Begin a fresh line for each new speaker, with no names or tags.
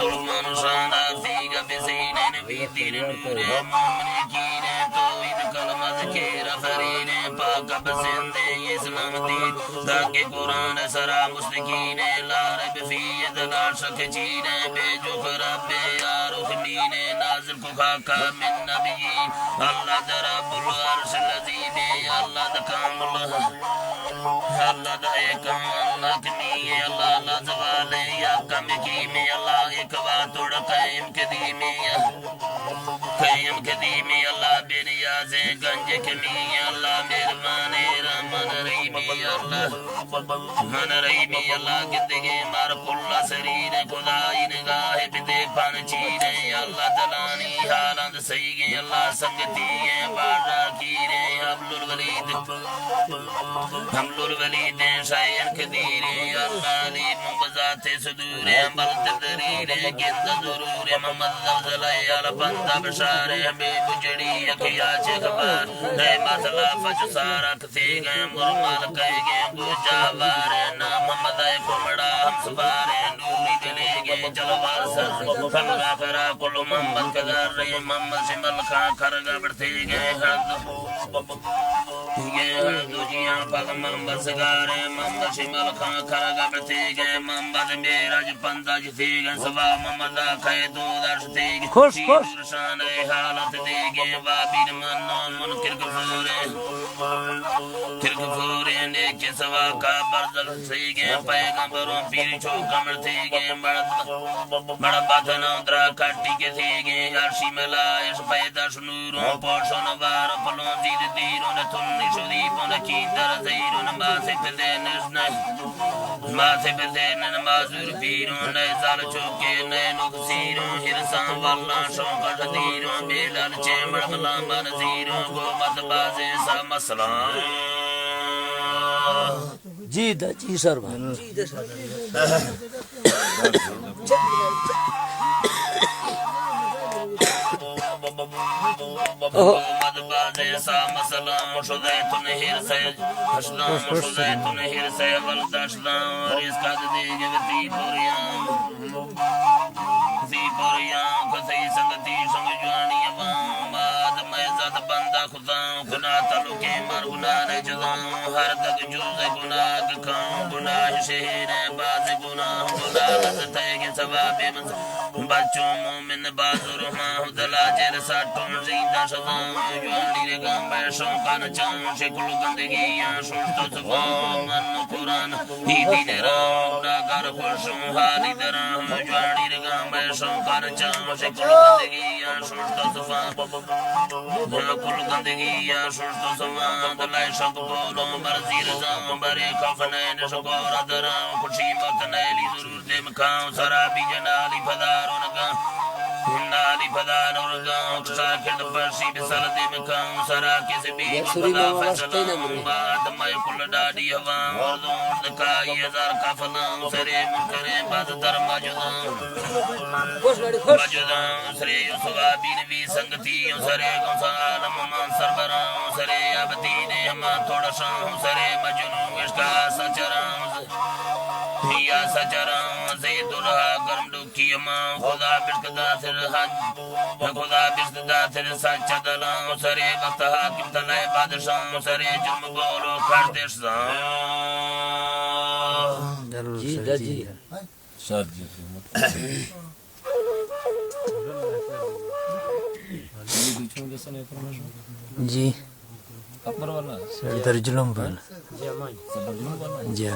من شانا فيك بزين في دين نور مؤمن كين توحيد کلمہ ذکر فرین پاک بزند اسلام دین تاکہ قرآن سرا مستقین لا ریب فی لا شک چین بے جو رب رخمین نازل کو خاکہ من نبیین اللہ در رب العرش العظیم اللہ دکام اللہ اللہ دا ایکم اللہ کمی اللہ لا زوال یا کم کیم اللہ اکوات قیم قدیمی قیم قدیمی اللہ بے نیاز گنج کمی اللہ مہربان رحمان رحیمی اللہ من رحیمی اللہ گندگی مار کل سرین خدای نگاہ بدے پان چیرے اللہ دلانی حالند سیگی اللہ سنگتی بارا کیرے حبل الولید حمل الولید شایر قدیر اللہ علیم بذات صدور عمل تدریر گند ضرور محمد زلزلہ بندہ بشار حبیب جڑی اکیاچ خبر ہے مسئلہ فچ سارا کسی گئے مرمال کہے گئے گو جاوار نام محمد کمڑا ہم سبارے نوری دلے گئے جلوار سر فلغا کرا کلو محمد قدر رہے محمد شمل خان کھرگا بڑھتے گئے حد یہ حدو جیاں پاک محمد سگارے محمد شمل خان کھرگا بڑھتے گئے محمد میراج پندہ جتے گئے سوا محمد آکھائے دو درشتے گئے
خوش خوش
شان حالت دے گئے وابین منون منکر کفورے نیک سوا کا برزل سی گئے پیغمبروں پیر چوکا مرتے گئے بڑا باتنا درا کٹی کے تھے گئے عرشی ملائش پیدا شنوروں پوشو نوار پلوں زید دیروں نتنی شریفوں نچیندر زیروں نمازے پذین نمازور پیروں نئے زال چوکے نئے نکسیروں حرسان واللہ شوق شدیروں بیلال چیمڑ ملامہ نزیروں گومت بازے سا مسلام
جی دا جی سر بھائی
گومت بازے سا مسلام شدیت نہیر سے حشلام شدیت نہیر سے والدشلام رزقات دیگے وطی پوریاں کسی سنگتی سنگ جوانی عوام آدم عزت بندہ خداؤں گناہ تلوکے مر گناہ جزاؤں ہر تک جوز گناہ کھاؤں گناہ شہر باز گناہ گناہ لذت ہے کہ ثواب منصر بچوں مومن باز رحمہ دلا جیر ساٹوں زیدہ شزاؤں جوانی رگاں بیشوں کا نچاؤں شکل گندگیاں شوشتو صفاؤں من قرآن ہی دین راؤں ناگر خوشوں حالی دراؤں جوانی رگاں بیشوں کا نچاؤں شکل گندگیاں شوشتو صفاؤں کل گندگیاں شوشتو صفاؤں دلائی شک بولوں برزی رضاؤں برے کفنین شکور دراؤں خوشی مکنیلی ضرور دے مکھاؤں سرابی جنالی فداروں نگاؤں نالی فداروں نگاؤں شاکرد پرشی بسال دے مکھاؤں سراکی سے بیت خدا فیصلاؤں بات میں کل ڈاڑی ہواؤں وردوں دکائی ہزار کافلاؤں سرے منکرے باز در مجداؤں سرے یوسوابی نبی سنگتیوں سرے گوسال ممان سربراؤں سرے عبدین ہمان تھوڑا شاؤں سرے مجنوں عشقہ سچراؤں یا سچراؤں زید الہا گرم ڈوکی ہمان خدا بشک داتر حج خدا بشک داتر سچ دلاؤں سرے وقت حاکم تلائے بادشاؤں سرے جرم گولو کردش زاؤں
جی دا جی
شاد جی
جی
اپر والا
سردر جلوم بل
سردر جلوم والا
جی